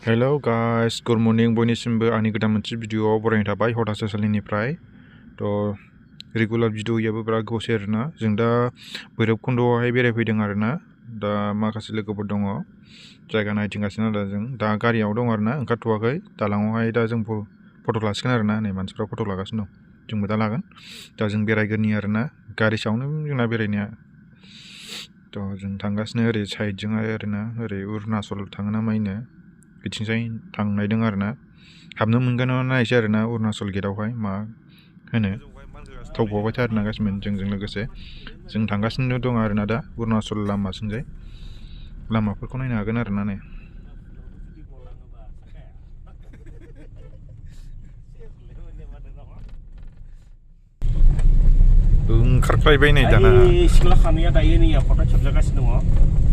hello guys good morning बयनिसिमबो आंनि गोदान मोनसे भिडिअआव बरायनाय थाबाय हथासे सालिनिफ्राय रेगुलार भिडिअ गैयाबो बिराद गोबावसै आरोना जों दा भैरबकुन्दआवहाय बेरायफैदों आरोना दा माखासे लोगोफोर दङ जायगा नायथिंगासिनो आरो जों दा गारियाव दं आरोना ओंखारथ'वाखै दालाङावहाय दा जों फट' लासिगोन आरोना नै मानसिफ्रा फट' लागासिनो दं जोंबो दा लागोन दा जों बेरायगोरनि आरोना गारि सायावनो जोंना बेरायनाया जों थांगासिनो ओरै साइडजोंहाय आरोना ओरै अरुणाचल थाङो ना मायनो बिथिंजाय थांनायदों आरोना हाबनो मोनगोन ना नायसै आरोना अरुणाचल गेटआवहाय मा होनो थावबावबाय आरोना गासिबो जोंजों लोगोसे जों थांगासिनो दं आरोना दा अरुणाचल लामाथिंजाय लामाफोरखौ नायनो हागोन आरोना नै ओंखारख्लायबाय नै दाना सिख्ला खानैया दायो नै फट' खेबजागासिनो दङ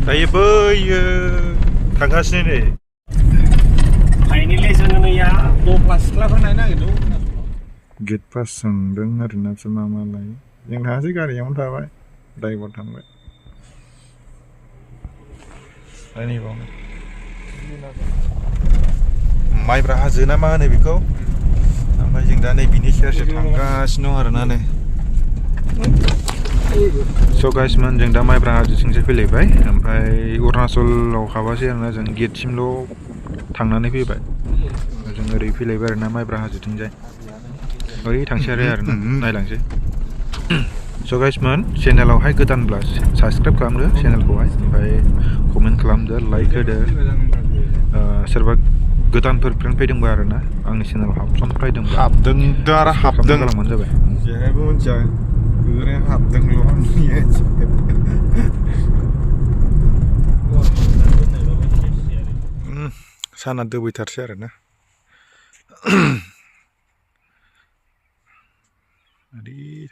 दायो बैयो थांगासिनो नै फाइनेलि जोङो नैया दफ्ला सिख्लाफोर नायनो नागिरदों गेट पास सोंदों आरोना मा लायो जों थाङासै गारियावनो थाबाय ड्राइभार थांबाय माइब्रा हाजो ना मा होनो बेखौ ओमफ्राय जों दा नै बिनि सेर थांगासिनो दं आरोना नै स' गाइसमोन जों दा माइब्रा हाजोथिंसो फैलायबाय ओमफ्राय अरुणाचलाव हाबासै आरोना जों गेटसिमल' थांनानै फैबाय जों ओरै फैलायबाय आरोना माइब्रा हाजोथिंजाय ओरै थांसै आरोना नायलांसै स' गाइसमोन चेनेलावहाय गोदानब्ला साबसक्राइब खालामदो चेनेलखौहाय ओमफ्राय कमेन्ट खालामदो लाइक होदो सोरबा गोदानफोर फ्रेन्ड फैदोंबा आरोना आंनि चेनेलाव हाबसनफैदोंबा हाबदों गालांबानो जाबाय जेहायबो मिथिया ओरैनो हाबदोंल' साना दोबैथारसै आरोना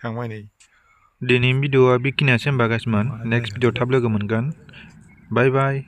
थांबाय नै दिनैनि भिडिअआ बेखिनियानोसै होमबा गाइसमोन नेक्स्ट भिडिअ थाब लोगो मोनगोन बाय बाय